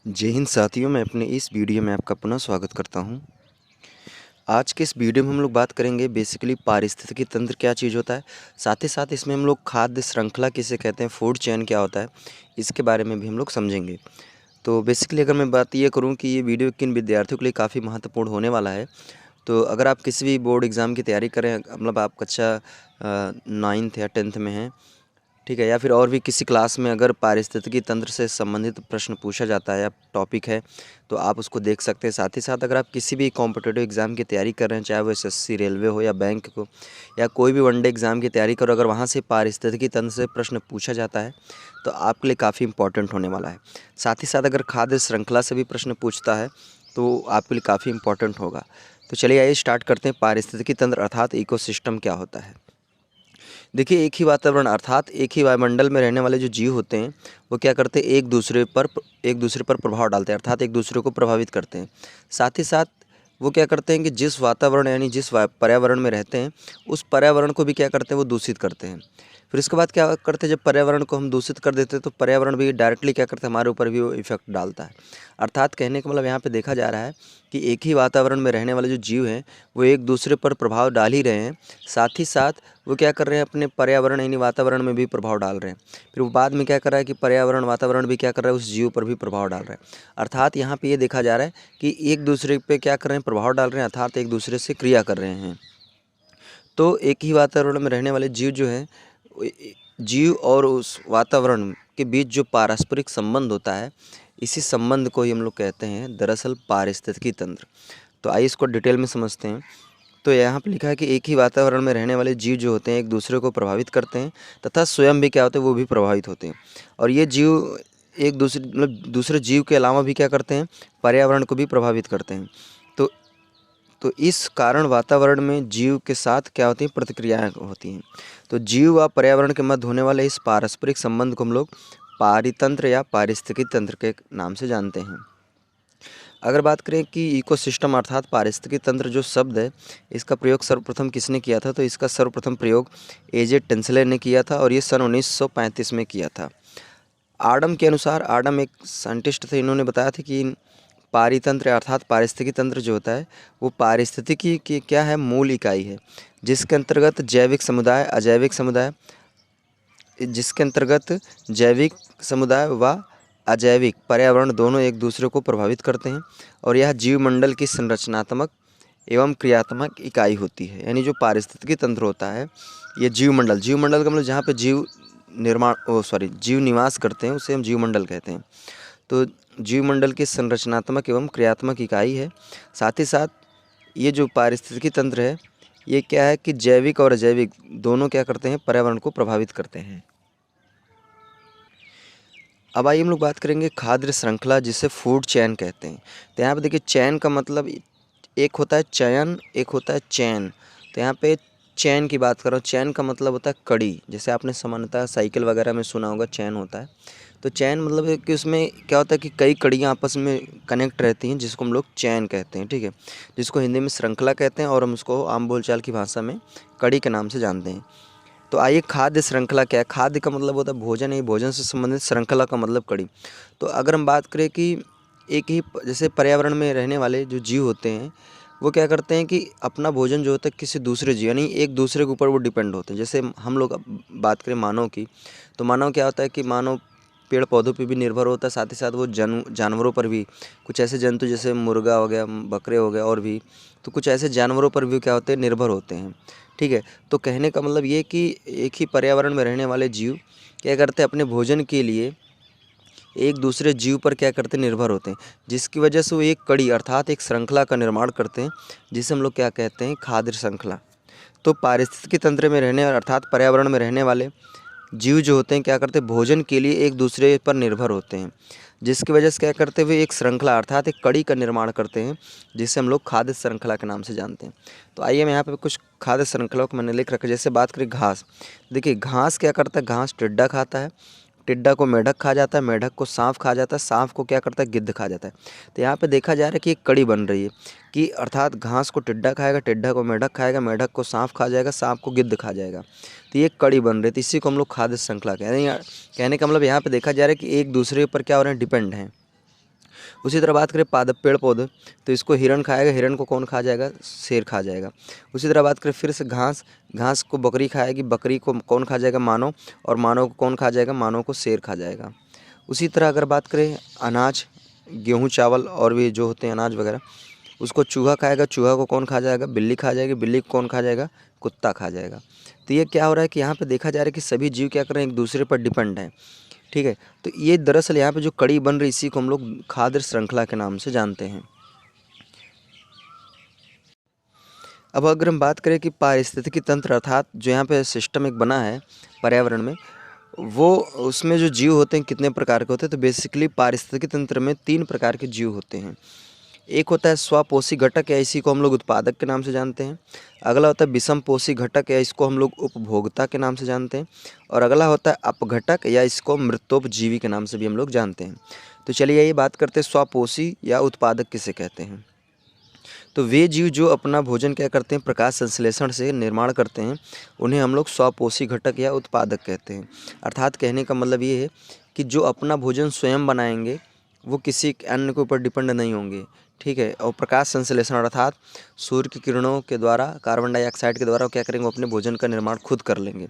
जय हिंद साथियों, मैं अपने इस वीडियो में आपका पुनः स्वागत करता हूं। आज के इस वीडियो में हम लोग बात करेंगे बेसिकली पारिस्थितिकी तंत्र क्या चीज़ होता है। साथ ही साथ इसमें हम लोग खाद्य श्रृंखला किसे कहते हैं, फूड चेन क्या होता है, इसके बारे में भी हम लोग समझेंगे। तो बेसिकली अगर मैं बात ये करूं कि ये वीडियो किन विद्यार्थियों के लिए काफ़ी महत्वपूर्ण होने वाला है, तो अगर आप किसी भी बोर्ड एग्ज़ाम की तैयारी करें, मतलब आप कक्षा 9th या 10th में हैं, ठीक है, या फिर और भी किसी क्लास में अगर पारिस्थितिकी तंत्र से संबंधित प्रश्न पूछा जाता है या टॉपिक है, तो आप उसको देख सकते हैं। साथ ही साथ अगर आप किसी भी कॉम्पिटिटिव एग्ज़ाम की तैयारी कर रहे हैं, चाहे वो एसएससी, रेलवे हो या बैंक हो, या कोई भी वनडे एग्ज़ाम की तैयारी करो, अगर वहाँ से पारिस्थितिकी तंत्र से प्रश्न पूछा जाता है तो आपके लिए काफ़ी इंपॉर्टेंट होने वाला है। साथ ही साथ अगर खाद्य श्रृंखला से भी प्रश्न पूछता है तो आपके लिए काफ़ी इंपॉर्टेंट होगा। तो चलिए आइए स्टार्ट करते हैं। पारिस्थितिकी तंत्र अर्थात इकोसिस्टम क्या होता है। देखिए, एक ही वातावरण अर्थात एक ही वायुमंडल में रहने वाले जो जीव होते हैं, वो क्या करते हैं, एक दूसरे पर प्रभाव डालते हैं, अर्थात एक दूसरे को प्रभावित करते हैं। साथ ही साथ वो क्या करते हैं कि जिस वातावरण यानी जिस पर्यावरण में रहते हैं, उस पर्यावरण को भी क्या करते हैं, वो दूषित करते हैं। फिर इसके बाद क्या करते हैं, जब पर्यावरण को हम दूषित कर देते हैं तो पर्यावरण भी डायरेक्टली क्या करता है, हमारे ऊपर भी वो इफेक्ट डालता है। अर्थात कहने का मतलब यहाँ पे देखा जा रहा है कि एक ही वातावरण में रहने वाले जो जीव हैं, वो एक दूसरे पर प्रभाव डाल ही रहे हैं। साथ ही साथ वो क्या कर रहे हैं, अपने पर्यावरण यानी वातावरण में भी प्रभाव डाल रहे हैं। फिर वो बाद में क्या कर रहा है कि पर्यावरण वातावरण भी क्या कर रहा है, उस जीव पर भी प्रभाव डाल रहा है। अर्थात यहाँ पे ये देखा जा रहा है कि एक दूसरे पे क्या कर रहे हैं, प्रभाव डाल रहे हैं, अर्थात एक दूसरे से क्रिया कर रहे हैं। तो एक ही वातावरण में रहने वाले जीव जो हैं, जीव और उस वातावरण के बीच जो पारस्परिक संबंध होता है, इसी संबंध को ही हम लोग कहते हैं दरअसल पारिस्थितिकी तंत्र। तो आइए इसको डिटेल में समझते हैं। तो यहाँ पे लिखा है कि एक ही वातावरण में रहने वाले जीव जो होते हैं, एक दूसरे को प्रभावित करते हैं तथा स्वयं भी क्या होते हैं, वो भी प्रभावित होते हैं। और ये जीव एक दूसरे मतलब दूसरे जीव के अलावा भी क्या करते हैं, पर्यावरण को भी प्रभावित करते हैं। तो तो इस कारण वातावरण में जीव के साथ क्या होती हैं, प्रतिक्रियाएं होती हैं। तो जीव व पर्यावरण के मध्य होने वाले इस पारस्परिक संबंध को हम लोग पारितंत्र या पारिस्थितिकी तंत्र के नाम से जानते हैं। अगर बात करें कि इकोसिस्टम अर्थात पारिस्थितिकी तंत्र जो शब्द है, इसका प्रयोग सर्वप्रथम किसने किया था, तो इसका सर्वप्रथम प्रयोग एजे टेंसलर ने किया था और ये सन 1935 में किया था। आडम के अनुसार, आडम एक साइंटिस्ट थे, इन्होंने बताया था कि पारितंत्र अर्थात पारिस्थितिकी तंत्र जो होता है, वो पारिस्थितिकी की क्या है, मूल इकाई है, जिसके अंतर्गत जैविक समुदाय, अजैविक समुदाय, जिसके अंतर्गत जैविक समुदाय व अजैविक पर्यावरण दोनों एक दूसरे को प्रभावित करते हैं और यह जीवमंडल की संरचनात्मक एवं क्रियात्मक इकाई होती है। यानी जो पारिस्थितिकी तंत्र होता है, ये जीवमंडल का मतलब जहाँ पे जीव निवास करते हैं, उसे हम जीवमंडल कहते हैं। तो जीवमंडल की संरचनात्मक एवं क्रियात्मक इकाई है। साथ ही साथ ये जो पारिस्थितिकी तंत्र है, ये क्या है कि जैविक और अजैविक दोनों क्या करते हैं, पर्यावरण को प्रभावित करते हैं। अब आइए हम लोग बात करेंगे खाद्य श्रृंखला, जिसे फूड चैन कहते हैं। तो यहाँ पे देखिए, चैन का मतलब एक होता है चयन, एक होता है चैन। तो यहाँ पे चैन की बात कर रहा हूँ। चैन का मतलब होता है कड़ी, जैसे आपने सामान्यतः साइकिल वगैरह में सुना होगा, चैन होता है। तो चैन मतलब है कि उसमें क्या होता है कि कई कड़ियाँ आपस में कनेक्ट रहती हैं, जिसको हम लोग चैन कहते हैं, ठीक है, जिसको हिंदी में श्रृंखला कहते हैं और हम उसको आम बोलचाल की भाषा में कड़ी के नाम से जानते हैं। तो आइए, खाद्य श्रृंखला क्या है। खाद्य का मतलब होता है भोजन, ही भोजन से संबंधित, श्रृंखला का मतलब कड़ी। तो अगर हम बात करें कि एक ही जैसे पर्यावरण में रहने वाले जो जीव होते हैं, वो क्या करते हैं कि अपना भोजन जो होता है किसी दूसरे जीव यानी एक दूसरे के ऊपर वो डिपेंड होते हैं। जैसे हम लोग अब बात करें मानव की, तो मानव क्या होता है कि मानव पेड़ पौधों पे भी निर्भर होता है, साथ ही साथ वो जानवरों पर भी, कुछ ऐसे जंतु जैसे मुर्गा हो गया, बकरे हो गए, और भी तो कुछ ऐसे जानवरों पर भी क्या होते हैं, निर्भर होते हैं, ठीक है। तो कहने का मतलब ये कि एक ही पर्यावरण में रहने वाले जीव क्या करते हैं, अपने भोजन के लिए एक दूसरे जीव पर क्या करते हैं, निर्भर होते हैं, जिसकी वजह से वो एक कड़ी अर्थात एक श्रृंखला का निर्माण करते हैं, जिसे हम लोग क्या कहते हैं, खाद्य श्रृंखला। तो पारिस्थितिकी तंत्र में रहने अर्थात पर्यावरण में रहने वाले जीव जो होते हैं, क्या करते हैं, भोजन के लिए एक दूसरे पर निर्भर होते हैं, जिसकी वजह से क्या करते हुए एक श्रृंखला अर्थात एक कड़ी का निर्माण करते हैं, जिसे हम लोग खाद्य श्रृंखला के नाम से जानते हैं। तो आइए, मैं यहाँ पे कुछ खाद्य श्रृंखलाओं को मैंने लिख रखा है। जैसे बात करें घास, देखिए घास क्या करता है, घास टिड्डा खाता है, टिड्डा को मेढक खा जाता है, मेढक को सांप खा जाता है, सांप को क्या करता है, गिद्ध खा जाता है। तो यहाँ पे देखा जा रहा है कि एक कड़ी बन रही है कि अर्थात घास को टिड्डा खाएगा, टिड्डा को मेढक खाएगा, मेढक को सांप खा जाएगा, सांप को गिद्ध खा जाएगा। तो ये कड़ी बन रही है, तो इसी को हम लोग खाद्य श्रृंखला कहते हैं। कहने का मतलब यहाँ पे देखा जा रहा है कि एक दूसरे पर क्या हो रहे हैं, डिपेंड हैं। उसी तरह बात करें पादप पेड़ पौधे, तो इसको हिरण खाएगा, हिरण को कौन खा जाएगा, शेर खा जाएगा। उसी तरह बात करें फिर से घास, घास को बकरी खाएगी, बकरी को कौन खा जाएगा, मानव, और मानव को कौन खा जाएगा, मानव को शेर खा जाएगा। उसी तरह अगर बात करें अनाज, गेहूँ चावल और भी जो होते हैं अनाज वगैरह, उसको चूहा खाएगा, चूहा को कौन खा जाएगा, बिल्ली खा जाएगी, बिल्ली को कौन खा जाएगा, कुत्ता खा जाएगा। तो ये क्या हो रहा है कि यहाँ पे देखा जा रहा है कि सभी जीव क्या कर रहे हैं, एक दूसरे पर डिपेंड हैं, ठीक है। तो ये दरअसल यहाँ पे जो कड़ी बन रही, इसी को हम लोग खाद्य श्रृंखला के नाम से जानते हैं। अब अगर हम बात करें कि पारिस्थितिकी तंत्र अर्थात जो यहाँ पे सिस्टम एक बना है पर्यावरण में, वो उसमें जो जीव होते हैं कितने प्रकार के होते हैं, तो बेसिकली पारिस्थितिकी तंत्र में 3 प्रकार के जीव होते हैं। एक होता है स्वपोषी घटक, या इसी को हम लोग उत्पादक के नाम से जानते हैं। अगला होता है विषमपोषी घटक, या इसको हम लोग उपभोक्ता के नाम से जानते हैं। और अगला होता है अपघटक, या इसको मृतोपजीवी के नाम से भी हम लोग जानते हैं। तो चलिए ये बात करते हैं स्वपोषी या उत्पादक किसे कहते हैं। तो वे जीव जो अपना भोजन क्या करते हैं, प्रकाश संश्लेषण से निर्माण करते हैं, उन्हें हम लोग स्वपोषी घटक या उत्पादक कहते हैं। अर्थात कहने का मतलब ये है कि जो अपना भोजन स्वयं बनाएंगे, वो किसी अन्य के ऊपर डिपेंड नहीं होंगे, ठीक है। और प्रकाश संश्लेषण अर्थात सूर्य की किरणों के द्वारा, कार्बन डाइऑक्साइड के द्वारा वो क्या करेंगे, वो अपने भोजन का निर्माण खुद कर लेंगे।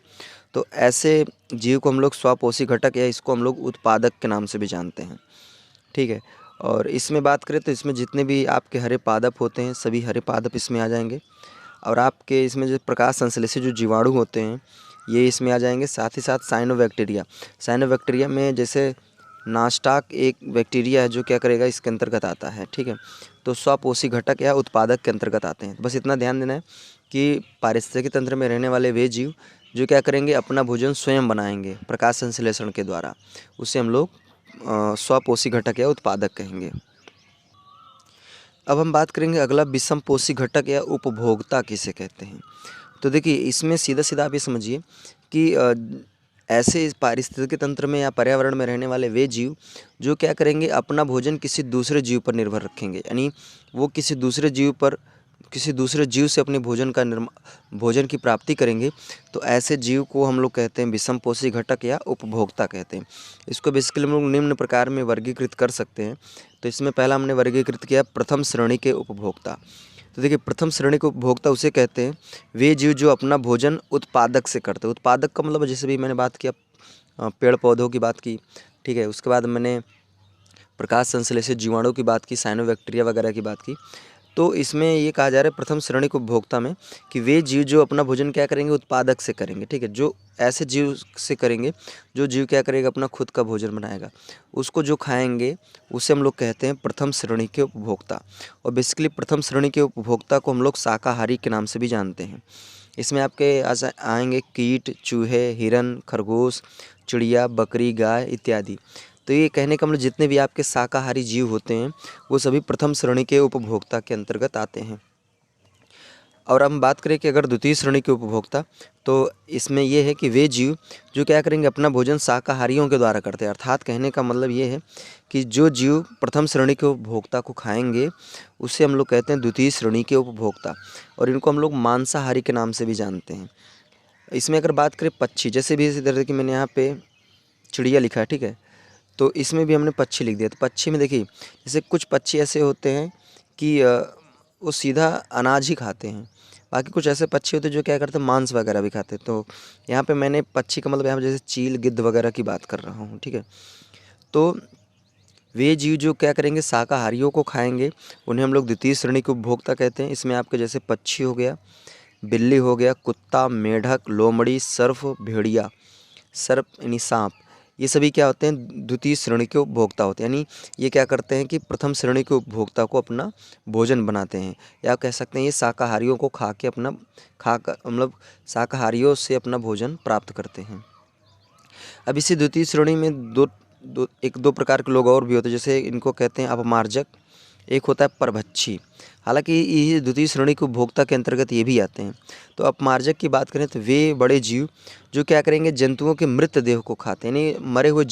तो ऐसे जीव को हम लोग स्वपोषी घटक या इसको हम लोग उत्पादक के नाम से भी जानते हैं, ठीक है। और इसमें बात करें तो इसमें जितने भी आपके हरे पादप होते हैं, सभी हरे पादप इसमें आ जाएंगे। और आपके इसमें जो प्रकाश संश्लेषी जो जीवाणु होते हैं, ये इसमें आ जाएंगे। साथ ही साथ साइनोबैक्टीरिया, साइनोबैक्टीरिया में जैसे नास्टाक एक बैक्टीरिया है जो क्या करेगा, इसके अंतर्गत आता है, ठीक है। तो स्वपोषी घटक या उत्पादक के अंतर्गत आते हैं। बस इतना ध्यान देना है कि पारिस्थितिकी तंत्र में रहने वाले वे जीव जो क्या करेंगे, अपना भोजन स्वयं बनाएंगे प्रकाश संश्लेषण के द्वारा, उसे हम लोग स्वपोषी घटक या उत्पादक कहेंगे। अब हम बात करेंगे अगला विषमपोषी घटक या उपभोक्ता किसे कहते हैं। तो देखिए इसमें सीधा सीधा आप ये समझिए कि ऐसे इस पारिस्थितिकी तंत्र में या पर्यावरण में रहने वाले वे जीव जो क्या करेंगे, अपना भोजन किसी दूसरे जीव पर निर्भर रखेंगे, यानी वो किसी दूसरे जीव से अपने भोजन की प्राप्ति करेंगे। तो ऐसे जीव को हम लोग कहते हैं विषमपोषी घटक या उपभोक्ता कहते हैं। इसको बेसिकली हम लोग निम्न प्रकार में वर्गीकृत कर सकते हैं। तो इसमें पहला हमने वर्गीकृत किया प्रथम श्रेणी के उपभोक्ता। तो देखिए प्रथम श्रेणी के उपभोक्ता उसे कहते हैं वे जीव जो अपना भोजन उत्पादक से करते हैं। उत्पादक का मतलब जैसे भी मैंने बात किया पेड़ पौधों की बात की, ठीक है। उसके बाद मैंने प्रकाश संश्लेषित जीवाणु की बात की, साइनोबैक्टीरिया वगैरह की बात की। तो इसमें ये कहा जा रहा है प्रथम श्रेणी के उपभोक्ता में कि वे जीव जो अपना भोजन क्या करेंगे, उत्पादक से करेंगे, ठीक है। जो ऐसे जीव से करेंगे जो जीव क्या करेगा, अपना खुद का भोजन बनाएगा, उसको जो खाएंगे उसे हम लोग कहते हैं प्रथम श्रेणी के उपभोक्ता। और बेसिकली प्रथम श्रेणी के उपभोक्ता को हम लोग शाकाहारी के नाम से भी जानते हैं। इसमें आपके आएंगे कीट, चूहे, हिरन, खरगोश, चिड़िया, बकरी, गाय इत्यादि। तो ये कहने का मतलब जितने भी आपके शाकाहारी जीव होते हैं वो सभी प्रथम श्रेणी के उपभोक्ता के अंतर्गत आते हैं। और हम बात करें कि अगर द्वितीय श्रेणी के उपभोक्ता, तो इसमें ये है कि वे जीव जो क्या करेंगे, अपना भोजन शाकाहारियों के द्वारा करते हैं। अर्थात कहने का मतलब ये है कि जो जीव प्रथम श्रेणी के उपभोक्ता को खाएंगे उसे हम लोग कहते हैं द्वितीय श्रेणी के उपभोक्ता, और इनको हम लोग मांसाहारी के नाम से भी जानते हैं। इसमें अगर बात करें पक्षी, जैसे भी इसी तरह की मैंने यहाँ पे चिड़िया लिखा है, ठीक है, तो इसमें भी हमने पक्षी लिख दिया। तो पक्षी में देखिए जैसे कुछ पक्षी ऐसे होते हैं कि वो सीधा अनाज ही खाते हैं, बाकी कुछ ऐसे पक्षी होते हैं जो क्या करते हैं, मांस वगैरह भी खाते हैं। तो यहाँ पे मैंने पक्षी का मतलब यहाँ पे जैसे चील, गिद्ध वगैरह की बात कर रहा हूँ, ठीक है। तो वे जीव जो क्या करेंगे, शाकाहारियों को खाएंगे, उन्हें हम लोग द्वितीय श्रेणी के उपभोक्ता कहते हैं। इसमें आपके जैसे पक्षी हो गया, बिल्ली हो गया, कुत्ता, मेढक, लोमड़ी, सर्प, भेड़िया, सर्प यानी सांप, ये सभी क्या होते हैं, द्वितीय श्रेणी के उपभोक्ता होते हैं। यानी ये क्या करते हैं कि प्रथम श्रेणी के उपभोक्ता को अपना भोजन बनाते हैं, या कह सकते हैं ये शाकाहारियों को खा के मतलब शाकाहारियों से अपना भोजन प्राप्त करते हैं। अब इसी द्वितीय श्रेणी में दो प्रकार के लोग और भी होते हैं, जैसे इनको कहते हैं अपमार्जक, एक होता है परभक्षी। हालांकि ये द्वितीय श्रेणी के उपभोक्ता के अंतर्गत ये भी आते हैं। तो अपमार्जक की बात करें तो वे बड़े जीव जो क्या करेंगे, जंतुओं के मृत देह को खाते हैं, यानी मरे हुए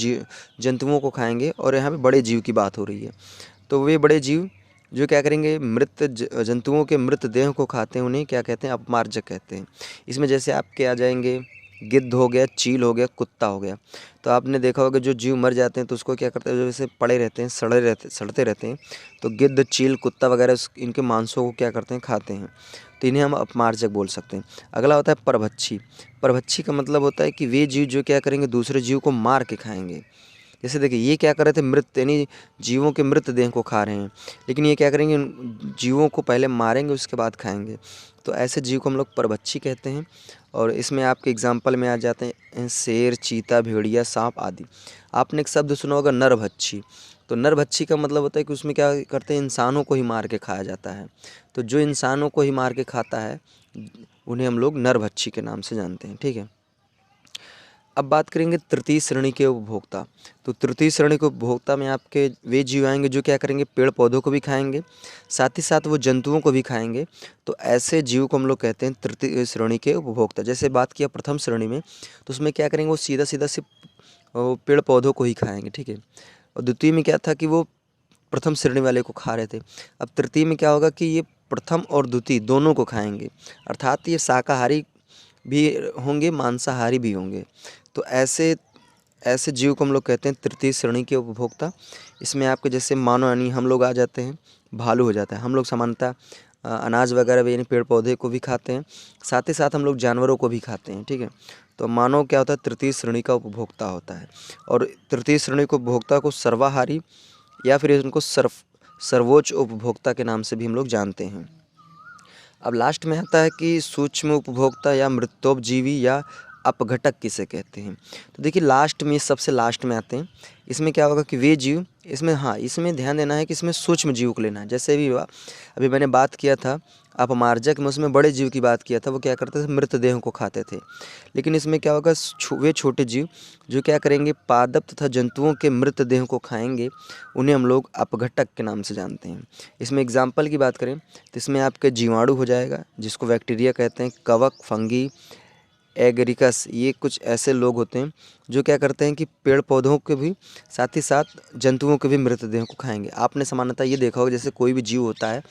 जंतुओं को खाएंगे। और यहाँ पे बड़े जीव की बात हो रही है। तो वे बड़े जीव जो क्या करेंगे, मृत जंतुओं के मृत देह को खाते हैं, उन्हें क्या कहते हैं, अपमार्जक कहते हैं। इसमें जैसे आपके आ जाएंगे गिद्ध हो गया, चील हो गया, कुत्ता हो गया। तो आपने देखा होगा जो जीव मर जाते हैं तो उसको क्या करते हैं, जैसे पड़े रहते हैं, सड़ते रहते हैं, तो गिद्ध, चील, कुत्ता वगैरह इनके मांसों को क्या करते हैं, खाते हैं। तो इन्हें हम अपमार्जक बोल सकते हैं। अगला होता है परभक्षी। परभक्षी का मतलब होता है कि वे जीव जो क्या करेंगे, दूसरे जीव को मार के खाएंगे। जैसे देखिए ये क्या कर रहे थे, मृत यानी जीवों के मृतदेह को खा रहे हैं, लेकिन ये क्या करेंगे, जीवों को पहले मारेंगे उसके बाद खाएंगे। तो ऐसे जीव को हम लोग परभक्षी कहते हैं। और इसमें आपके एग्जाम्पल में आ जाते हैं शेर, चीता, भेड़िया, सांप आदि। आपने एक शब्द सुना होगा नरभक्षी। तो नरभक्षी का मतलब होता है कि उसमें क्या करते हैं, इंसानों को ही मार के खाया जाता है। तो जो इंसानों को ही मार के खाता है उन्हें हम लोग नरभक्षी के नाम से जानते हैं। ठीक है, अब बात करेंगे तृतीय श्रेणी के उपभोक्ता। तो तृतीय श्रेणी के उपभोक्ता में आपके वे जीव आएंगे जो क्या करेंगे, पेड़ पौधों को भी खाएंगे, साथ ही साथ वो जंतुओं को भी खाएंगे। तो ऐसे जीव को हम लोग कहते हैं तृतीय श्रेणी के उपभोक्ता। जैसे बात किया प्रथम श्रेणी में, तो उसमें क्या करेंगे, वो सीधा सीधा सिर्फ पेड़ पौधों को ही खाएंगे। ठीक है, और द्वितीय में क्या था कि वो प्रथम श्रेणी वाले को खा रहे थे। अब तृतीय में क्या होगा कि ये प्रथम और द्वितीय दोनों को खाएंगे, अर्थात ये शाकाहारी भी होंगे, मांसाहारी भी होंगे। तो ऐसे ऐसे जीव को हम लोग कहते हैं तृतीय श्रेणी के उपभोक्ता। इसमें आपके जैसे मानव यानी हम लोग आ जाते हैं, भालू हो जाता है। हम लोग सामान्यतः अनाज वगैरह भी यानी पेड़ पौधे को भी खाते हैं, साथ ही साथ हम लोग जानवरों को भी खाते हैं। ठीक है, तो मानव क्या होता है, तृतीय श्रेणी का उपभोक्ता होता है। और तृतीय श्रेणी के उपभोक्ता को सर्वाहारी या फिर इनको सर्वोच्च उपभोक्ता के नाम से भी हम लोग जानते हैं। अब लास्ट में आता है कि सूक्ष्म उपभोक्ता या मृतोपजीवी या अपघटक किसे कहते हैं। तो देखिए लास्ट में, सबसे लास्ट में आते हैं। इसमें क्या होगा कि वे जीव, इसमें हाँ इसमें ध्यान देना है कि इसमें सूक्ष्म जीव को लेना है। जैसे भी अभी मैंने बात किया था अपमार्जक में, उसमें बड़े जीव की बात किया था, वो क्या करते थे, मृतदेहों को खाते थे। लेकिन इसमें क्या होगा, वे छोटे जीव जो क्या करेंगे, पादप तथा जंतुओं के मृतदेहों को खाएंगे, उन्हें हम लोग अपघटक के नाम से जानते हैं। इसमें एग्जाम्पल की बात करें तो इसमें आपके जीवाणु हो जाएगा, जिसको बैक्टीरिया कहते हैं, कवक, फंगी, एगरिकस, ये कुछ ऐसे लोग होते हैं जो क्या करते हैं कि पेड़ पौधों के भी साथ ही साथ जंतुओं के भी मृतदेह को खाएंगे। आपने सामान्यतः ये देखा होगा, जैसे कोई भी जीव होता है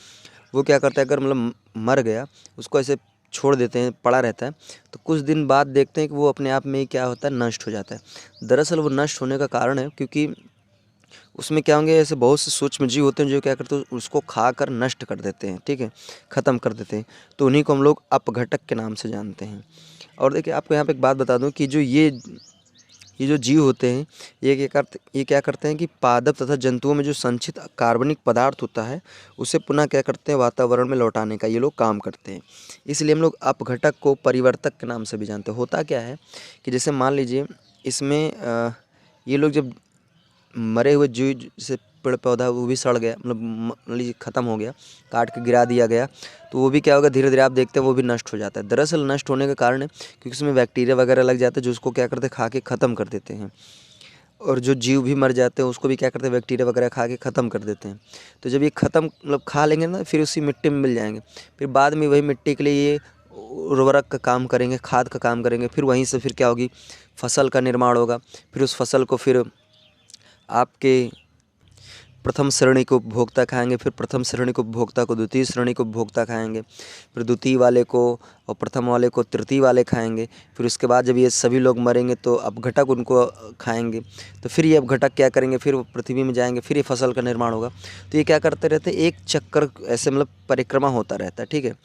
वो क्या करता है, अगर मतलब मर गया, उसको ऐसे छोड़ देते हैं, पड़ा रहता है, तो कुछ दिन बाद देखते हैं कि वो अपने आप में ही क्या होता है, नष्ट हो जाता है। दरअसल वो नष्ट होने का कारण है क्योंकि उसमें क्या होंगे, ऐसे बहुत से सूक्ष्म जीव होते हैं जो क्या करते हैं, उसको खाकर नष्ट कर देते हैं। ठीक है, ख़त्म कर देते हैं। तो उन्हीं को हम लोग अपघटक के नाम से जानते हैं। और देखिए आपको यहाँ पे एक बात बता दूं कि जो ये जो जीव होते हैं, ये क्या करते हैं कि पादप तथा जंतुओं में जो संचित कार्बनिक पदार्थ होता है उसे पुनः क्या करते हैं, वातावरण में लौटाने का ये लोग काम करते हैं। इसलिए हम लोग अपघटक को परिवर्तक के नाम से भी जानते हैं। होता क्या है कि जैसे मान लीजिए इसमें ये लोग जब मरे हुए जीव, जैसे पेड़ पौधा वो भी सड़ गया, मतलब मान लीजिए ख़त्म हो गया, काट के गिरा दिया गया, तो वो भी क्या होगा, धीरे धीरे आप देखते हैं वो भी नष्ट हो जाता है। दरअसल नष्ट होने का कारण है क्योंकि उसमें बैक्टीरिया वगैरह लग जाते हैं जो उसको क्या करते हैं, खा के ख़त्म कर देते हैं। और जो जीव भी मर जाते हैं उसको भी क्या करते हैं, बैक्टीरिया वगैरह खा के ख़त्म कर देते हैं। तो जब ये ख़त्म मतलब खा लेंगे ना, फिर उसी मिट्टी में मिल जाएंगे, फिर बाद में वही मिट्टी के लिए ये उर्वरक का काम करेंगे, खाद का काम करेंगे, फिर वहीं से फिर क्या होगी, फसल का निर्माण होगा। फिर उस फसल को फिर आपके प्रथम श्रेणी के उपभोक्ता खाएंगे, फिर प्रथम श्रेणी के उपभोक्ता को द्वितीय श्रेणी के उपभोक्ता खाएंगे, फिर द्वितीय वाले को और प्रथम वाले को तृतीय वाले खाएंगे। फिर उसके बाद जब ये सभी लोग मरेंगे तो अपघटक उनको खाएंगे। तो फिर ये अपघटक क्या करेंगे, फिर वो पृथ्वी में जाएंगे, फिर ये फसल का निर्माण होगा। तो ये क्या करते रहते हैं, एक चक्कर ऐसे मतलब परिक्रमा होता रहता है। ठीक है,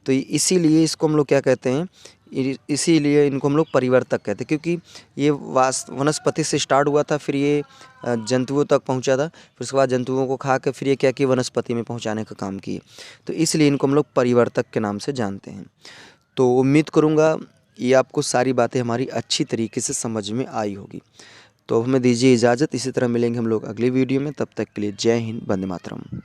तो इसीलिए इसको हम लोग क्या कहते हैं, इसीलिए इनको हम लोग परिवर्तक कहते हैं, क्योंकि ये वनस्पति से स्टार्ट हुआ था, फिर ये जंतुओं तक पहुंचा था, फिर उसके बाद जंतुओं को खा के फिर ये क्या किया, वनस्पति में पहुंचाने का काम किए। तो इसलिए इनको हम लोग परिवर्तक के नाम से जानते हैं। तो उम्मीद करूँगा ये आपको सारी बातें हमारी अच्छी तरीके से समझ में आई होगी। तो हमें दीजिए इजाज़त, इसी तरह मिलेंगे हम लोग अगली वीडियो में। तब तक के लिए जय हिंद, वंदे मातरम।